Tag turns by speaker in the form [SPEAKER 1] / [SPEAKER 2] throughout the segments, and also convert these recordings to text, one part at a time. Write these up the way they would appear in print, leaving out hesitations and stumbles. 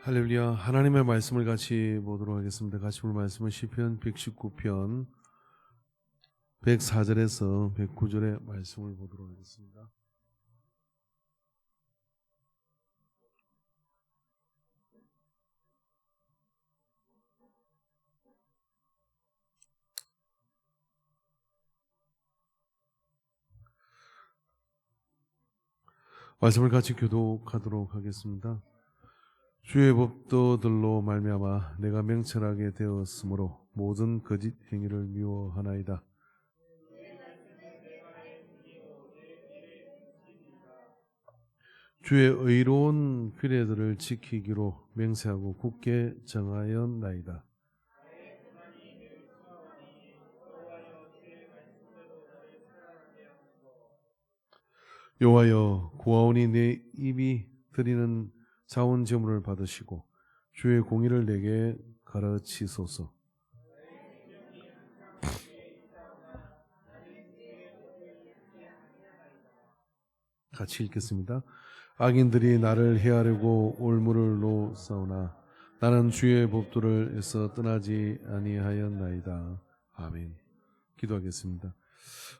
[SPEAKER 1] 할렐루야. 하나님의 말씀을 같이 보도록 하겠습니다. 같이 볼 말씀은 시편 119편 104절에서 109절의 말씀을 보도록 하겠습니다. 말씀을 같이 교독하도록 하겠습니다. 주의 법도들로 말미암아 내가 명철하게 되었으므로 모든 거짓 행위를 미워하나이다. 주의 의로운 규례들을 지키기로 맹세하고 굳게 정하였나이다. 여호와여, 구하오니 내 입이 드리는 자원 제물을 받으시고 주의 공의를 내게 가르치소서. 같이 읽겠습니다. 악인들이 나를 해하려고 올무를 놓사오나 나는 주의 법도를 애써 떠나지 아니하였나이다. 아멘. 기도하겠습니다.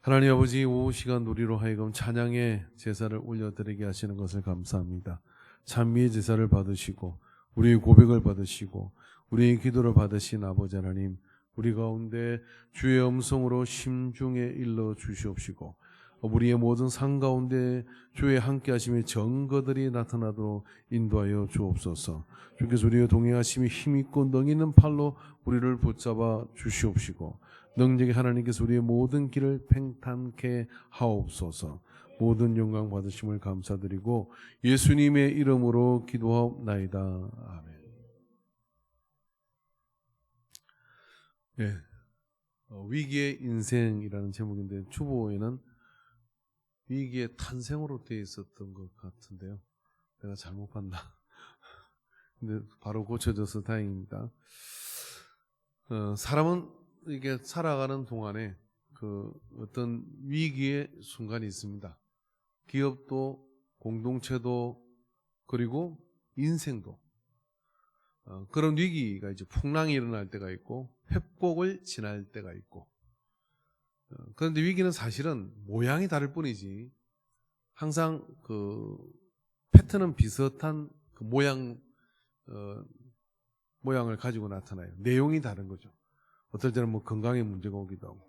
[SPEAKER 1] 하나님 아버지, 오후 시간 우리로 하여금 찬양의 제사를 올려드리게 하시는 것을 감사합니다. 찬미의 제사를 받으시고 우리의 고백을 받으시고 우리의 기도를 받으신 아버지 하나님, 우리 가운데 주의 음성으로 심중에 일러 주시옵시고 우리의 모든 상 가운데 주의 함께 하심의 증거들이 나타나도록 인도하여 주옵소서. 주께서 우리의 동행하심이 힘있고 능히 있는 팔로 우리를 붙잡아 주시옵시고 능력의 하나님께서 우리의 모든 길을 팽탄케 하옵소서. 모든 영광 받으심을 감사드리고 예수님의 이름으로 기도하옵나이다. 아멘. 네. 위기의 인생이라는 제목인데 주보에는 위기의 탄생으로 되어 있었던 것 같은데요. 내가 잘못 봤나? 근데 바로 고쳐져서 다행입니다. 사람은 이게 살아가는 동안에 그 어떤 위기의 순간이 있습니다. 기업도, 공동체도, 그리고 인생도. 그런 위기가 이제 풍랑이 일어날 때가 있고, 회복을 지날 때가 있고, 그런데 위기는 사실은 모양이 다를 뿐이지 항상 그 패턴은 비슷한 그 모양을 가지고 나타나요. 내용이 다른 거죠. 어떨 때는 뭐 건강에 문제가 오기도 하고,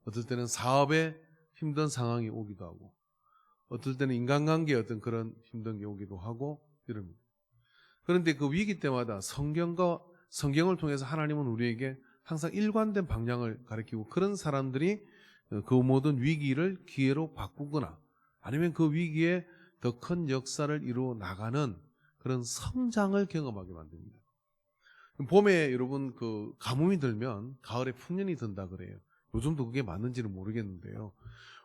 [SPEAKER 1] 어떨 때는 사업에 힘든 상황이 오기도 하고, 어떨 때는 인간관계에 어떤 그런 힘든 게 오기도 하고 이럽니다. 그런데 그 위기 때마다 성경을 통해서 하나님은 우리에게 항상 일관된 방향을 가리키고 그런 사람들이 그 모든 위기를 기회로 바꾸거나 아니면 그 위기에 더 큰 역사를 이루어 나가는 그런 성장을 경험하게 만듭니다. 봄에 여러분 그 가뭄이 들면 가을에 풍년이 든다 그래요. 요즘도 그게 맞는지는 모르겠는데요.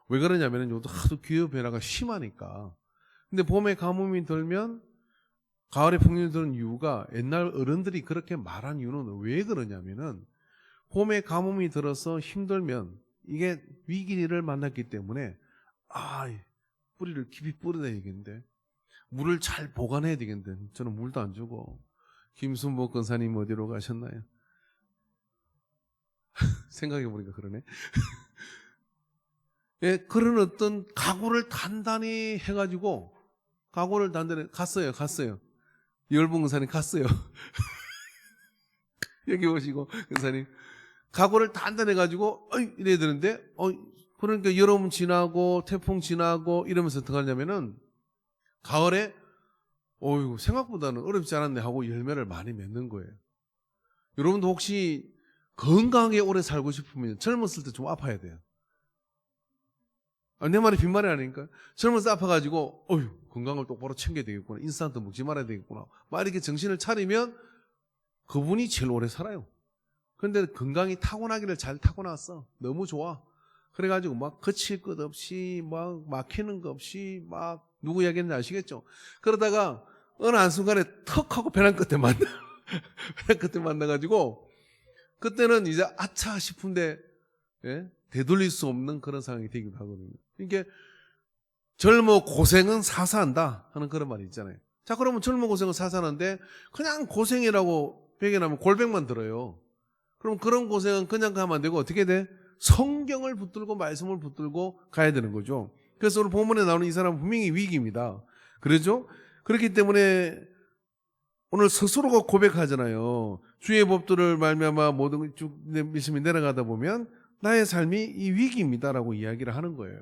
[SPEAKER 1] 왜 그러냐면 요즘 하도 기후변화가 심하니까. 근데 봄에 가뭄이 들면 가을에 풍년이 드는 이유가 옛날 어른들이 그렇게 말한 이유는 왜 그러냐면은 봄에 가뭄이 들어서 힘들면 이게 위기를 만났기 때문에 뿌리를 깊이 뿌려야 되겠는데 물을 잘 보관해야 되겠는데 저는 물도 안 주고 김순복 권사님 어디로 가셨나요? 생각해보니까 그러네. 예, 그런 어떤 각오를 단단히 해가지고 각오를 단단히 갔어요. 열분 권사님 갔어요. 여기 오시고 권사님 각오를 단단히 해가지고 이래야 되는데 그러니까 여름 지나고 태풍 지나고 이러면서 어떻게 하냐면은 가을에 생각보다는 어렵지 않았네 하고 열매를 많이 맺는 거예요. 여러분도 혹시 건강하게 오래 살고 싶으면 젊었을 때 좀 아파야 돼요. 내 말이 빈말이 아니니까. 젊었을 때 아파가지고 건강을 똑바로 챙겨야 되겠구나, 인스턴트 먹지 말아야 되겠구나 막 이렇게 정신을 차리면 그분이 제일 오래 살아요. 그런데 건강이 타고나기를 잘 타고났어. 너무 좋아. 그래가지고 막 거칠 것 없이 막 막히는 것 없이 막 누구 이야기했는지 아시겠죠? 그러다가 어느 한순간에 턱 하고 배낭 끝에 만나가지고 그때는 이제 아차 싶은데 되돌릴 수 없는 그런 상황이 되기도 하거든요. 이게 젊어 고생은 사사한다 하는 그런 말이 있잖아요. 자, 그러면 젊은 고생을 사사는데 그냥 고생이라고 배경하면 골백만 들어요. 그럼 그런 고생은 그냥 가면 안 되고 어떻게 돼? 성경을 붙들고 말씀을 붙들고 가야 되는 거죠. 그래서 오늘 본문에 나오는 이 사람은 분명히 위기입니다. 그렇죠? 그렇기 때문에 오늘 스스로가 고백하잖아요. 주의 법도를 말미암아 모든 쭉 믿음이 내려가다 보면 나의 삶이 이 위기입니다라고 이야기를 하는 거예요.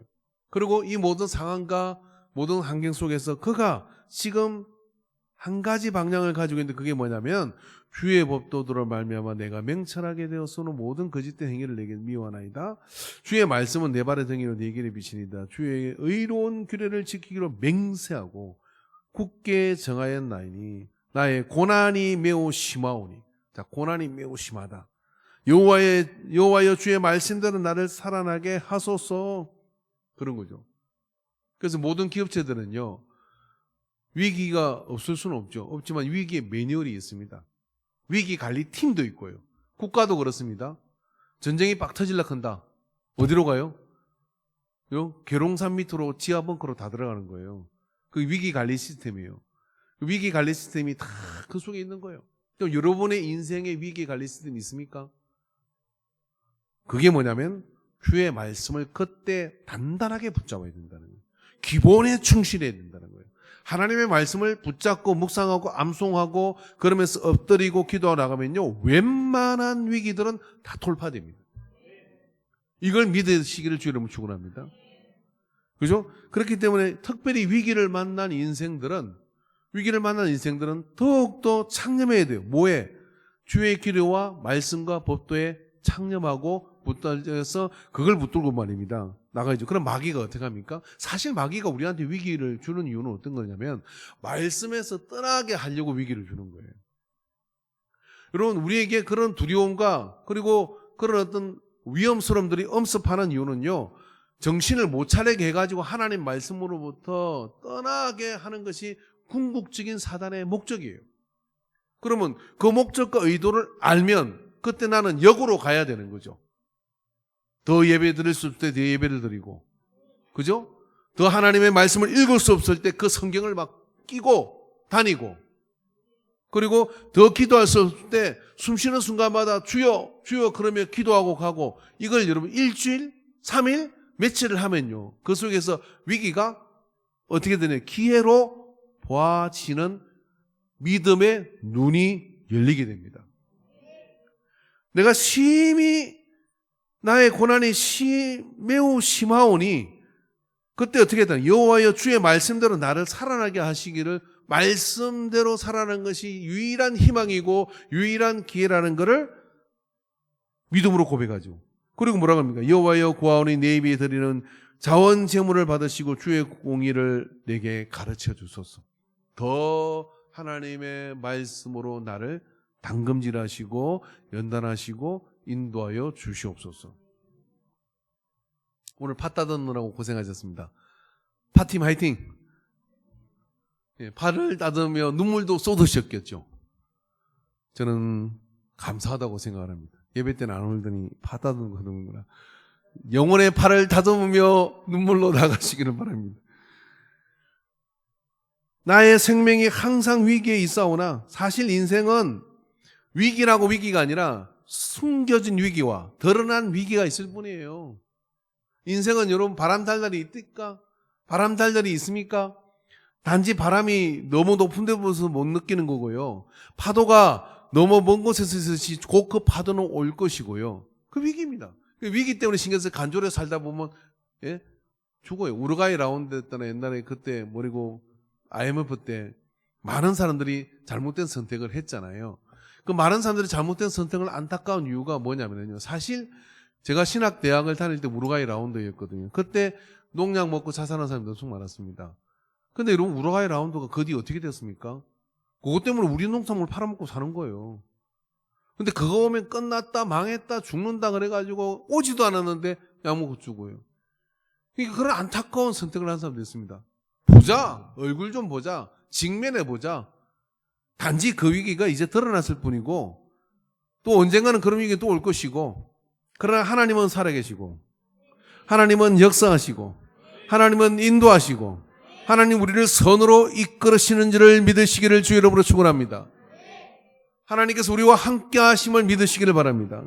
[SPEAKER 1] 그리고 이 모든 상황과 모든 환경 속에서 그가 지금 한 가지 방향을 가지고 있는데 그게 뭐냐면 주의 법도들을 말미암아 내가 맹철하게 되어서는 모든 거짓된 행위를 내게 미워하나이다. 주의 말씀은 내 발의 등이로 내 길에 비치니이다. 주의 의로운 규례를 지키기로 맹세하고 굳게 정하였나이니 나의 고난이 매우 심하오니. 자, 고난이 매우 심하다. 여호와여 주의 말씀대로 나를 살아나게 하소서. 그런 거죠. 그래서 모든 기업체들은요, 위기가 없을 수는 없죠. 없지만 위기의 매뉴얼이 있습니다. 위기 관리 팀도 있고요. 국가도 그렇습니다. 전쟁이 빡 터질라 한다. 어디로 가요? 계룡산 밑으로 지하 벙커로 다 들어가는 거예요. 그 위기 관리 시스템이에요. 그 위기 관리 시스템이 다 그 속에 있는 거예요. 그럼 여러분의 인생의 위기 관리 시스템이 있습니까? 그게 뭐냐면 주의 말씀을 그때 단단하게 붙잡아야 된다는 거예요. 기본에 충실해야 된다는 거예요. 하나님의 말씀을 붙잡고 묵상하고 암송하고 그러면서 엎드리고 기도하고 나가면요, 웬만한 위기들은 다 돌파됩니다. 이걸 믿으시기를 주의 이름으로 축원합니다. 그죠? 그렇기 때문에 특별히 위기를 만난 인생들은 더욱더 창념해야 돼요. 뭐에? 주의 기도와 말씀과 법도에 창념하고 붙들어서 그걸 붙들고 말입니다. 나가야죠. 그럼 마귀가 어떻게 합니까? 사실 마귀가 우리한테 위기를 주는 이유는 어떤 거냐면 말씀에서 떠나게 하려고 위기를 주는 거예요. 여러분, 우리에게 그런 두려움과 그리고 그런 어떤 위험스러움들이 엄습하는 이유는요, 정신을 못 차리게 해가지고 하나님 말씀으로부터 떠나게 하는 것이 궁극적인 사단의 목적이에요. 그러면 그 목적과 의도를 알면 그때 나는 역으로 가야 되는 거죠. 더 예배 드릴 수 없을 때 더 예배를 드리고, 그죠? 더 하나님의 말씀을 읽을 수 없을 때 그 성경을 막 끼고 다니고, 그리고 더 기도할 수 없을 때 숨 쉬는 순간마다 주여 주여 그러며 기도하고 가고, 이걸 여러분 일주일, 3일, 며칠을 하면요, 그 속에서 위기가 어떻게 되냐, 기회로 보아지는 믿음의 눈이 열리게 됩니다. 내가 심히 나의 고난이 매우 심하오니 그때 어떻게 되나, 여호와여 주의 말씀대로 나를 살아나게 하시기를. 말씀대로 살아나는 것이 유일한 희망이고 유일한 기회라는 것을 믿음으로 고백하죠. 그리고 뭐라고 합니까? 여호와여 구하오니 내 입에 드리는 자원 제물을 받으시고 주의 공의를 내게 가르쳐 주소서. 더 하나님의 말씀으로 나를 당금질하시고 연단하시고 인도하여 주시옵소서. 오늘 팥 따듬느라고 고생하셨습니다. 팥팀 화이팅! 팔을 따듬으며 눈물도 쏟으셨겠죠. 저는 감사하다고 생각을 합니다. 예배 때는 안 울더니 팥 따듬는 거 하는구나. 영혼의 팔을 다듬으며 눈물로 나가시기를 바랍니다. 나의 생명이 항상 위기에 있사오나 사실 인생은 위기라고 위기가 아니라 숨겨진 위기와 드러난 위기가 있을 뿐이에요. 인생은 여러분 바람달달이 있습니까? 바람달달이 있습니까? 단지 바람이 너무 높은 데 보서 못 느끼는 거고요. 파도가 너무 먼 곳에서 있듯이 곧 그 파도는 올 것이고요. 그 위기입니다. 그 위기 때문에 신경 써서 간절히 살다 보면 죽어요. 우루과이 라운드 때나 옛날에 그때 뭐리고 IMF 때 많은 사람들이 잘못된 선택을 했잖아요. 그 많은 사람들이 잘못된 선택을 안타까운 이유가 뭐냐면요, 사실 제가 신학대학을 다닐 때 우루과이 라운드였거든요. 그때 농약 먹고 자살한 사람들 엄청 많았습니다. 근데 여러분, 우루과이 라운드가 그 뒤 어떻게 됐습니까? 그것 때문에 우리 농산물 팔아먹고 사는 거예요. 근데 그거 오면 끝났다, 망했다, 죽는다 그래가지고 오지도 않았는데 약먹고 죽어요. 그러니까 그런 안타까운 선택을 한 사람도 있습니다. 보자, 얼굴 좀 보자, 직면해 보자. 단지 그 위기가 이제 드러났을 뿐이고 또 언젠가는 그런 위기가 또 올 것이고, 그러나 하나님은 살아계시고 하나님은 역사하시고 하나님은 인도하시고 하나님 우리를 선으로 이끌으시는지를 믿으시기를 주 이름으로 축원합니다. 하나님께서 우리와 함께 하심을 믿으시기를 바랍니다.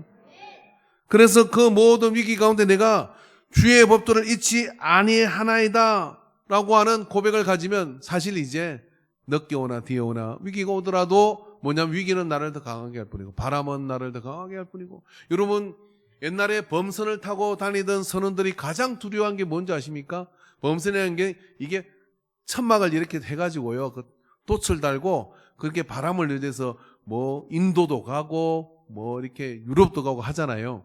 [SPEAKER 1] 그래서 그 모든 위기 가운데 내가 주의 법도를 잊지 아니하나이다 라고 하는 고백을 가지면 사실 이제 늦게 오나 뒤에 오나 위기가 오더라도 뭐냐면 위기는 나를 더 강하게 할 뿐이고 바람은 나를 더 강하게 할 뿐이고. 여러분 옛날에 범선을 타고 다니던 선원들이 가장 두려워한 게 뭔지 아십니까? 범선이라는 게 이게 천막을 이렇게 해가지고요 그 돛을 달고 그렇게 바람을 내서 뭐 인도도 가고 뭐 이렇게 유럽도 가고 하잖아요.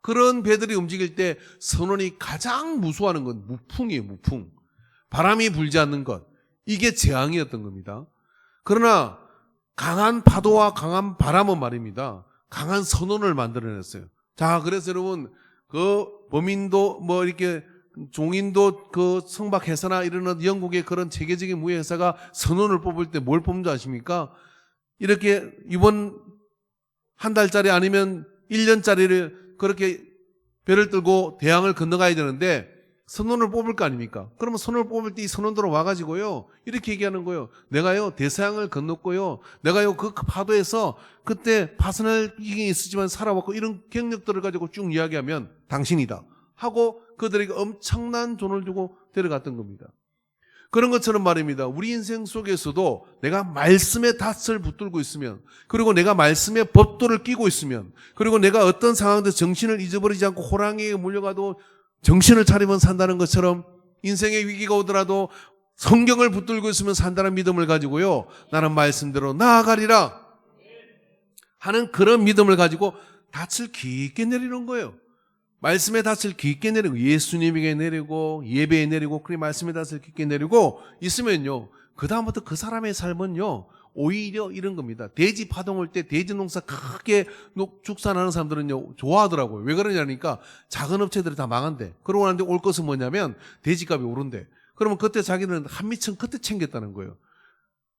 [SPEAKER 1] 그런 배들이 움직일 때 선원이 가장 무서워하는 건 무풍이에요. 무풍. 바람이 불지 않는 것. 이게 재앙이었던 겁니다. 그러나 강한 파도와 강한 바람은 말입니다. 강한 선원을 만들어냈어요. 자, 그래서 여러분 그 범인도 뭐 이렇게 종인도 그 성박회사나 이런 영국의 그런 세계적인 무역회사가 선원을 뽑을 때 뭘 뽑는 줄 아십니까? 이렇게 이번 한 달짜리 아니면 1년짜리를 그렇게 배를 들고 대양을 건너가야 되는데 선원을 뽑을 거 아닙니까? 그러면 선원을 뽑을 때 이 선원들은 와가지고요 이렇게 얘기하는 거예요. 내가요 대서양을 건넜고요 내가요 그 파도에서 그때 파선할 일이 있었지만 살아왔고 이런 경력들을 가지고 쭉 이야기하면 당신이다 하고 그들에게 엄청난 돈을 주고 데려갔던 겁니다. 그런 것처럼 말입니다. 우리 인생 속에서도 내가 말씀의 닷을 붙들고 있으면, 그리고 내가 말씀의 법도를 끼고 있으면, 그리고 내가 어떤 상황에서 정신을 잊어버리지 않고 호랑이에 물려가도 정신을 차리면 산다는 것처럼 인생의 위기가 오더라도 성경을 붙들고 있으면 산다는 믿음을 가지고요 나는 말씀대로 나아가리라 하는 그런 믿음을 가지고 닻을 깊게 내리는 거예요. 말씀의 닻을 깊게 내리고 예수님에게 내리고 예배에 내리고 그리고 말씀의 닻을 깊게 내리고 있으면요 그 다음부터 그 사람의 삶은요 오히려 이런 겁니다. 돼지 파동 올 때 돼지 농사 크게 축산하는 사람들은요 좋아하더라고요. 왜 그러냐니까 작은 업체들이 다 망한대. 그러고 나는데 올 것은 뭐냐면 돼지값이 오른대. 그러면 그때 자기는 한미천 그때 챙겼다는 거예요.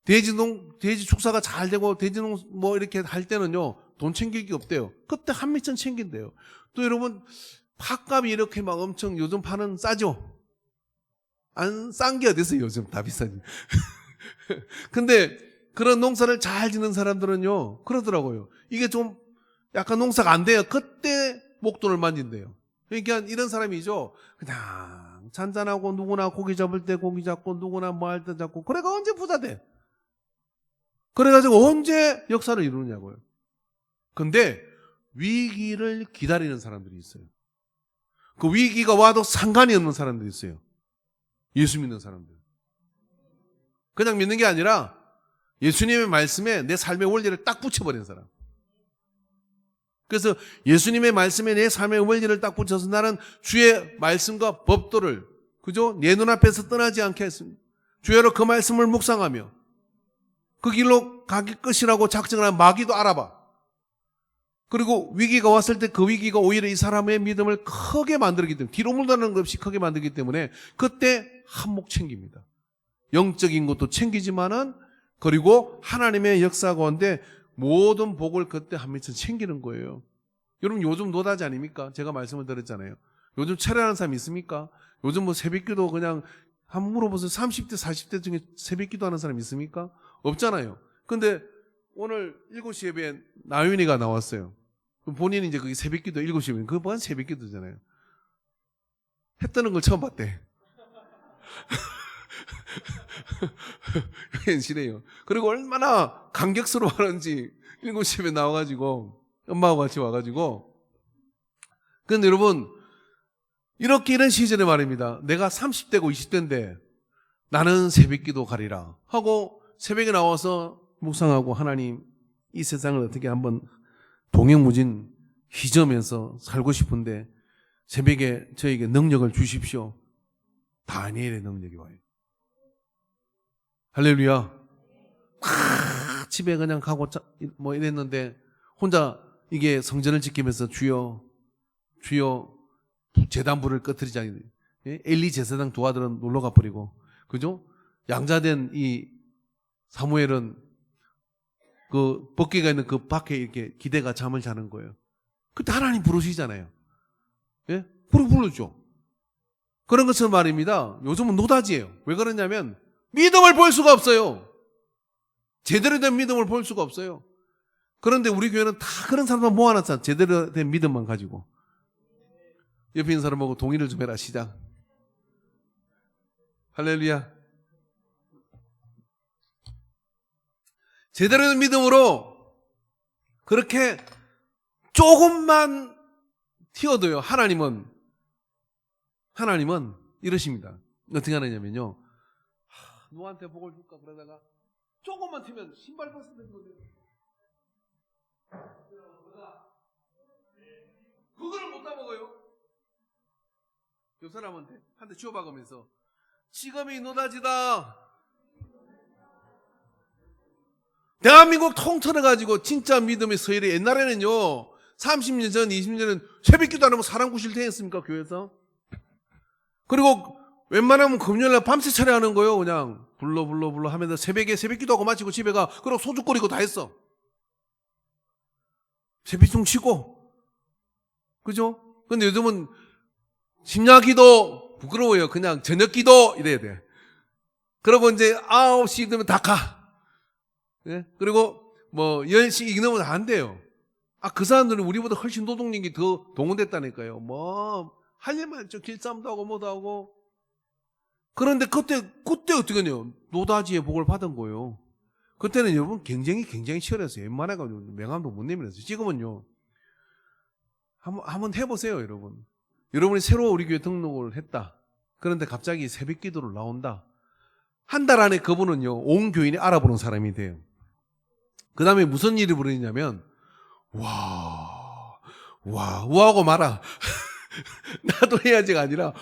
[SPEAKER 1] 돼지 축사가 잘 되고 돼지농 뭐 이렇게 할 때는요 돈 챙길 게 없대요. 그때 한미천 챙긴대요. 또 여러분 팥값이 이렇게 막 엄청 요즘 파는 싸죠? 안 싼 게 어딨어요? 요즘 다 비싸지. 근데 그런 농사를 잘 짓는 사람들은요 그러더라고요. 이게 좀 약간 농사가 안 돼요. 그때 목돈을 만진대요. 그러니까 이런 사람이죠. 그냥 잔잔하고 누구나 고기 잡을 때 고기 잡고 누구나 뭐 할 때 잡고 그래가 언제 부자 돼? 그래가지고 언제 역사를 이루느냐고요. 근데 위기를 기다리는 사람들이 있어요. 그 위기가 와도 상관이 없는 사람들이 있어요. 예수 믿는 사람들. 그냥 믿는 게 아니라 예수님의 말씀에 내 삶의 원리를 딱 붙여버린 사람. 그래서 예수님의 말씀에 내 삶의 원리를 딱 붙여서 나는 주의 말씀과 법도를 그죠? 내 눈앞에서 떠나지 않게 했습니다. 주여로 그 말씀을 묵상하며 그 길로 가기 끝이라고 작정한 마귀도 알아봐. 그리고 위기가 왔을 때 그 위기가 오히려 이 사람의 믿음을 크게 만들기 때문에 뒤로 물러나는 것 없이 크게 만들기 때문에 그때 한몫 챙깁니다. 영적인 것도 챙기지만은 그리고 하나님의 역사 가운데 모든 복을 그때 한미천 챙기는 거예요. 여러분 요즘 노다지 아닙니까? 제가 말씀을 드렸잖아요. 요즘 철회하는 사람 있습니까? 요즘 뭐 새벽기도 그냥 한번 물어보세요. 30대 40대 중에 새벽기도 하는 사람 있습니까? 없잖아요. 근데 오늘 7시 예배에 나윤이가 나왔어요. 본인이 이제 그게 새벽기도 7시 예배, 그거 뭐한 새벽기도잖아요. 했다는 걸 처음 봤대. 현실이에요. 그리고 얼마나 감격스러워하는지 7시 예배 나와가지고 엄마하고 같이 와가지고. 근데 여러분 이렇게 이런 시절에 말입니다. 내가 30대고 20대인데 나는 새벽기도 가리라 하고 새벽에 나와서 묵상하고 하나님 이 세상을 어떻게 한번 동행무진 휘저으면서 살고 싶은데 새벽에 저에게 능력을 주십시오. 다니엘의 능력이 와요. 할렐루야. 집에 그냥 가고 뭐 이랬는데 혼자 이게 성전을 지키면서 주여 제단불을 꺼뜨리지 않게 엘리 제사장 두 아들은 놀러가 버리고 그죠? 양자된 이 사무엘은 그 벗개가 있는 그 밖에 이렇게 기대가 잠을 자는 거예요. 그때 하나님 부르시잖아요. 예? 불러줘. 그런 것처럼 말입니다. 요즘은 노다지예요. 왜 그러냐면 믿음을 볼 수가 없어요. 제대로 된 믿음을 볼 수가 없어요. 그런데 우리 교회는 다 그런 사람만 모아놨잖아. 제대로 된 믿음만 가지고. 옆에 있는 사람 보고 동의를 좀 해라. 시작. 할렐루야. 제대로 된 믿음으로 그렇게 조금만 튀어도요. 하나님은 이러십니다. 어떻게 하느냐면요. 누구한테 복을 줄까 그러다가 조금만 튀면 신발 벗으면 거예요. 그거를 못 따먹어요. 옆 사람한테 한 대 쥐어박으면서 지금이 노다지다. 대한민국 통틀어가지고 진짜 믿음의 서열이 옛날에는요 30년 전 20년 전에는 새벽기도 안 하고 사람 구실 되겠습니까 교회에서? 그리고 웬만하면 금요일날 밤새 차례하는 거예요. 그냥 불러 하면서 새벽에 새벽기도 하고 마치고 집에 가. 그리고 소주 끓이고 다 했어. 새벽중 치고. 그죠? 근데 요즘은 심야기도 부끄러워요. 그냥 저녁기도 이래야 돼. 그러고 이제 9시 되면 다 가. 예? 그리고 뭐 10시 이기 넘으면 안 돼요. 그 사람들은 우리보다 훨씬 노동력이 더 동원됐다니까요. 할 일만 있죠. 길쌈도 하고 뭐도 하고. 그런데 그때 어떻게 해요? 노다지의 복을 받은 거예요. 그때는 여러분 굉장히 치열했어요. 웬만해가지고 명함도 못 내밀었어요. 지금은요. 한번 해보세요, 여러분. 여러분이 새로 우리 교회 등록을 했다. 그런데 갑자기 새벽 기도를 나온다. 한 달 안에 그분은요, 온 교인이 알아보는 사람이 돼요. 그 다음에 무슨 일이 벌어지냐면, 우하고 말아. 나도 해야지가 아니라,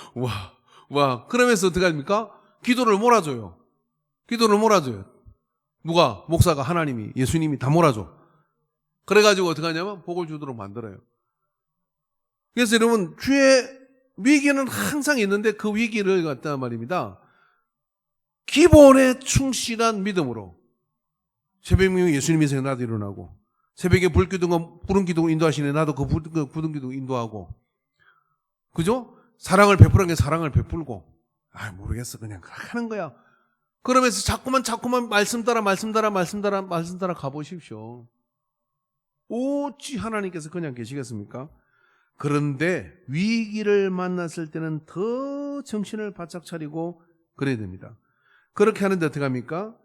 [SPEAKER 1] 그러면서 어떻게 합니까? 기도를 몰아줘요. 누가? 목사가, 하나님이, 예수님이 다 몰아줘. 그래가지고 어떻게 하냐면, 복을 주도록 만들어요. 그래서 여러분, 주의 위기는 항상 있는데 그 위기를 갖다 말입니다. 기본에 충실한 믿음으로. 새벽에 예수님이 생각 나도 일어나고, 새벽에 부른 기도 인도하시네. 나도 그 부른 기도 인도하고. 그죠? 사랑을 베푸는 게 사랑을 베풀고. 모르겠어. 그냥 하는 거야. 그러면서 자꾸만 말씀 따라 가보십시오. 어찌 하나님께서 그냥 계시겠습니까? 그런데 위기를 만났을 때는 더 정신을 바짝 차리고 그래야 됩니다. 그렇게 하는데 어떻게 합니까?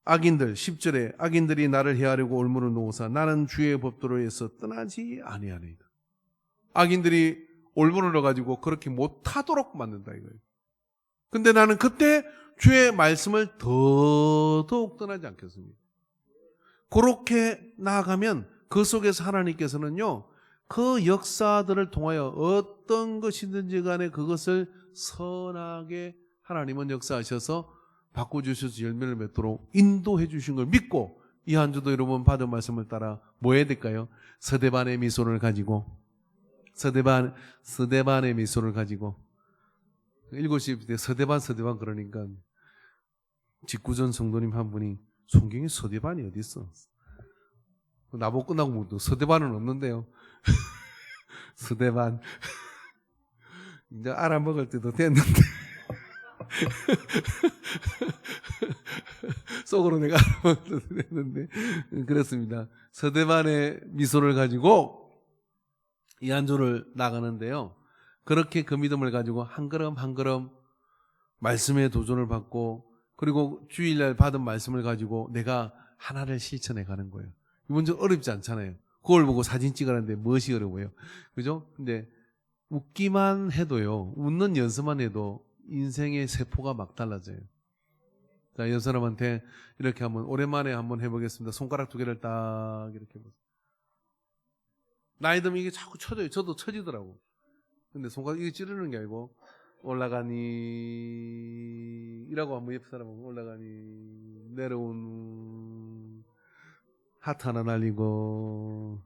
[SPEAKER 1] 악인들 10절에 악인들이 나를 해하려고 올무를 놓으사 나는 주의 법도로에서 떠나지 아니하리이다. 악인들이 올무를 넣어가지고 그렇게 못하도록 만든다 이거예요. 근데 나는 그때 주의 말씀을 더더욱 떠나지 않겠습니다. 그렇게 나아가면 그 속에서 하나님께서는요 그 역사들을 통하여 어떤 것이든지 간에 그것을 선하게 하나님은 역사하셔서 바꿔주셔서 열매를 맺도록 인도해 주신 걸 믿고 이 한 주도 여러분 받은 말씀을 따라 뭐 해야 될까요? 서대반의 미소를 가지고 서대반의 미소를 가지고 7시 때 서대반 그러니까 직구전 성도님 한 분이 성경에 서대반이 어디 있어? 나보고 끝나고 묻고 서대반은 없는데요. 서대반 이제 알아먹을 때도 됐는데 속으로 내가 알아먹을 때도 됐는데 그렇습니다. 서대반의 미소를 가지고 이 한 주를 나가는데요. 그렇게 그 믿음을 가지고 한 걸음 한 걸음 말씀의 도전을 받고 그리고 주일날 받은 말씀을 가지고 내가 하나를 실천해 가는 거예요. 이건 좀 어렵지 않잖아요. 그걸 보고 사진 찍으라는데 무엇이 어려워요? 그죠? 근데 웃기만 해도요, 웃는 연습만 해도 인생의 세포가 막 달라져요. 자, 이 사람한테 이렇게 한번 오랜만에 한번 해보겠습니다. 손가락 2개를 딱 이렇게 해보세요. 나이 들면 이게 자꾸 쳐져요. 저도 쳐지더라고. 근데 손가락 이게 찌르는 게 아니고 올라가니 이라고 한번 옆 사람 보면 올라가니 내려오는 하트 하나 날리고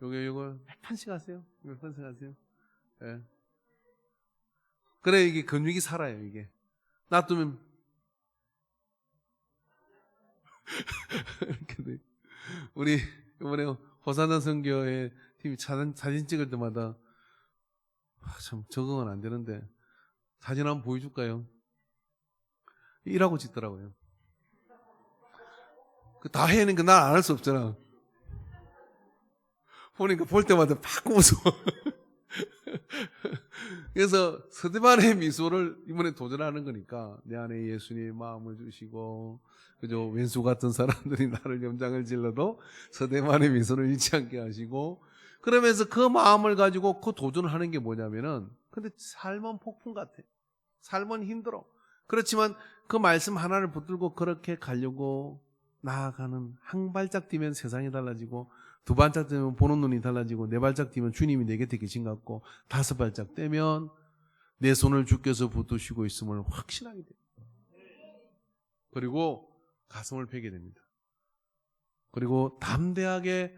[SPEAKER 1] 요거 몇 판씩 하세요? 몇 판씩 하세요? 예. 그래 이게 근육이 살아요 이게. 놔두면 우리 이번에 호산나 선교회 팀이 사진 찍을 때마다 참 적응은 안 되는데 사진 한번 보여줄까요? 이라고 짓더라고요. 다 해는 거 난 안 할 수 없잖아. 보니까 볼 때마다 팍 웃어. 그래서 스데반의 미소를 이번에 도전하는 거니까 내 안에 예수님의 마음을 주시고, 그죠? 왼수 같은 사람들이 나를 염장을 질러도 스데반의 미소를 잃지 않게 하시고, 그러면서 그 마음을 가지고 그 도전을 하는 게 뭐냐면은, 근데 삶은 폭풍 같아. 삶은 힘들어. 그렇지만 그 말씀 하나를 붙들고 그렇게 가려고 나아가는, 한 발짝 뛰면 세상이 달라지고, 두 발짝 뛰면 보는 눈이 달라지고, 네 발짝 뛰면 주님이 내 곁에 계신 것 같고, 다섯 발짝 떼면 내 손을 주께서 붙드시고 있음을 확신하게 됩니다. 그리고 가슴을 펴게 됩니다. 그리고 담대하게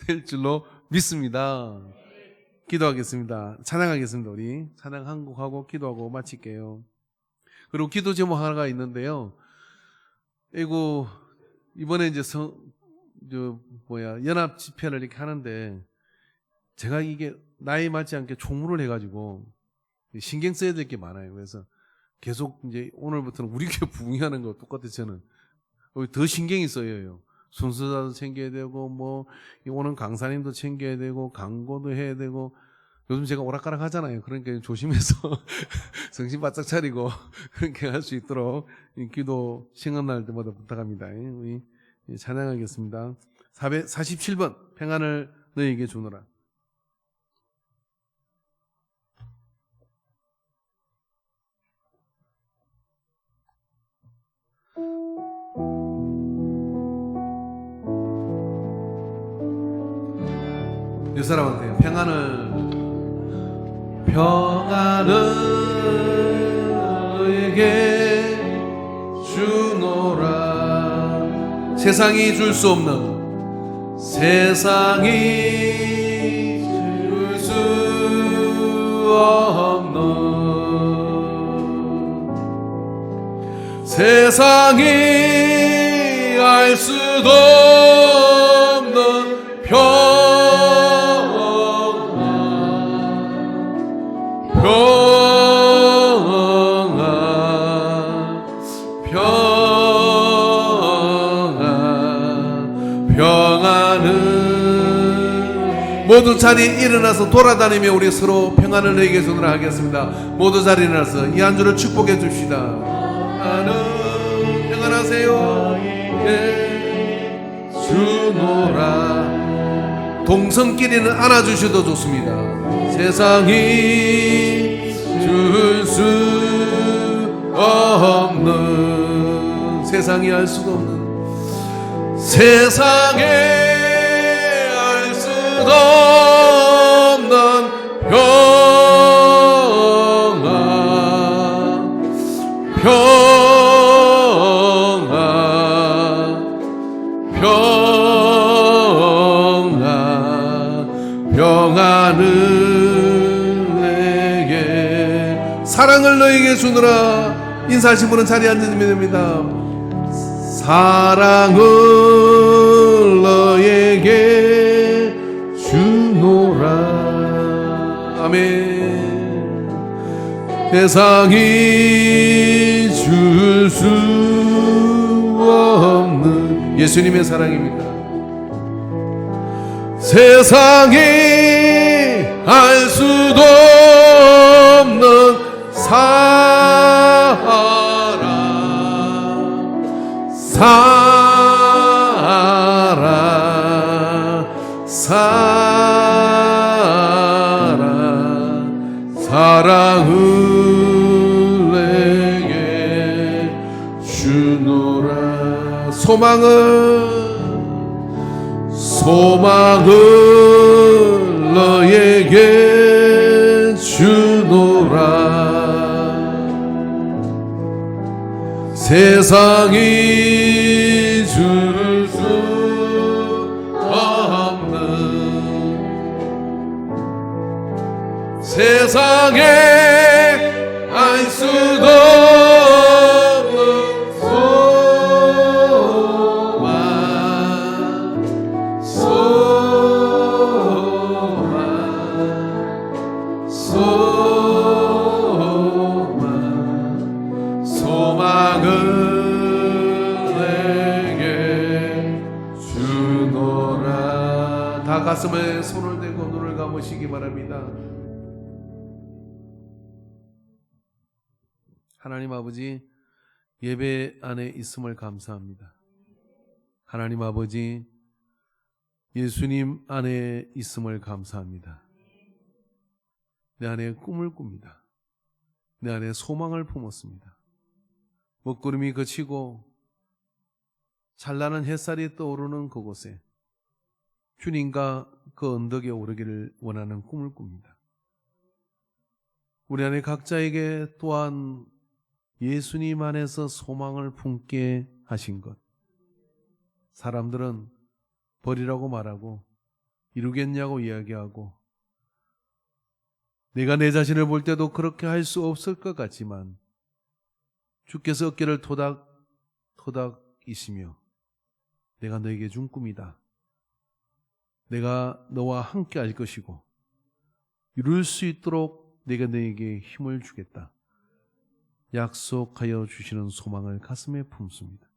[SPEAKER 1] 될 줄로 믿습니다. 기도하겠습니다. 찬양하겠습니다. 우리 찬양 한 곡 하고 기도하고 마칠게요. 그리고 기도 제목 하나가 있는데요. 이번에 이제 연합 집회를 이렇게 하는데, 제가 이게 나이 맞지 않게 총무를 해가지고 신경 써야 될 게 많아요. 그래서 계속 이제 오늘부터는 우리 교회 부흥하는 거 똑같아요. 저는 더 신경이 써요. 순서자도 챙겨야 되고, 오는 강사님도 챙겨야 되고, 광고도 해야 되고. 요즘 제가 오락가락 하잖아요. 그러니까 조심해서 정신 바짝 차리고 그렇게 할 수 있도록 기도 시간날 때마다 부탁합니다. 우리 찬양하겠습니다. 447번 평안을 너에게 주노라. 이 사람한테 평안을 너에게 주노라. 세상이 줄 수 없는, 세상이 줄 수 없는, 세상이 알 수도 없는 평안을 모두 자리에 일어나서 돌아다니며 우리 서로 평안을 너에게 주노라 하겠습니다. 모두 자리에 일어나서 이 한 주를 축복해 줍시다. 나는 평안하세요 주노라. 동성끼리는 안아주셔도 좋습니다. 세상이 줄 수 없는, 세상이 알 수도 없는, 세상에 알 수도 없는 평안을 내게, 사랑을 너에게 주노라. 인사하신 분은 자리에 앉으시면 됩니다. 사랑을 너에게 주노라. 아멘. 세상이 줄 수 없는 예수님의 사랑입니다. 세상이 알 수도 없는 사랑을 내게 주노라. 소망을 너에게 주노라. 세상이 줄 수 없는, 세상에 알 수도 없는 소망 가슴에 손을 대고 눈을 감으시기 바랍니다. 하나님 아버지, 예배 안에 있음을 감사합니다. 하나님 아버지, 예수님 안에 있음을 감사합니다. 내 안에 꿈을 꿉니다. 내 안에 소망을 품었습니다. 먹구름이 그치고 찬란한 햇살이 떠오르는 그곳에 주님과 그 언덕에 오르기를 원하는 꿈을 꿉니다. 우리 안에 각자에게 또한 예수님 안에서 소망을 품게 하신 것, 사람들은 버리라고 말하고 이루겠냐고 이야기하고 내가 내 자신을 볼 때도 그렇게 할 수 없을 것 같지만 주께서 어깨를 토닥토닥이시며 내가 너에게 준 꿈이다. 내가 너와 함께 할 것이고 이룰 수 있도록 내가 너에게 힘을 주겠다. 약속하여 주시는 소망을 가슴에 품습니다.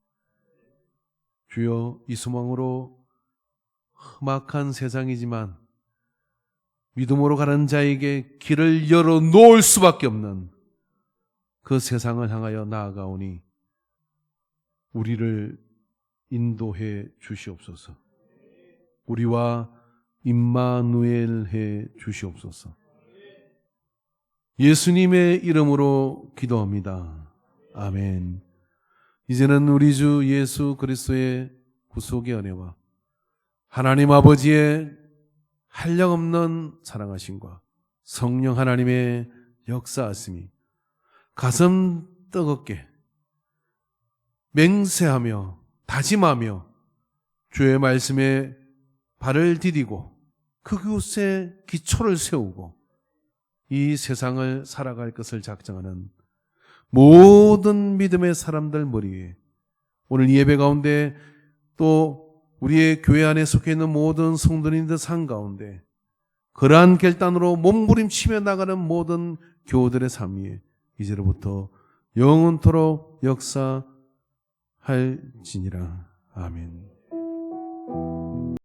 [SPEAKER 1] 주여, 이 소망으로 험악한 세상이지만 믿음으로 가는 자에게 길을 열어 놓을 수밖에 없는 그 세상을 향하여 나아가오니 우리를 인도해 주시옵소서. 우리와 임마누엘 해 주시옵소서. 예수님의 이름으로 기도합니다. 아멘. 이제는 우리 주 예수 그리스도의 구속의 은혜와 하나님 아버지의 한량없는 사랑하심과 성령 하나님의 역사하심이 가슴 뜨겁게 맹세하며 다짐하며 주의 말씀에 발을 디디고 그곳에 기초를 세우고 이 세상을 살아갈 것을 작정하는 모든 믿음의 사람들 머리에 오늘 예배 가운데 또 우리의 교회 안에 속해 있는 모든 성도님들 상 가운데 그러한 결단으로 몸부림치며 나가는 모든 교우들의 삶 위에 이제로부터 영원토록 역사할지니라. 아멘.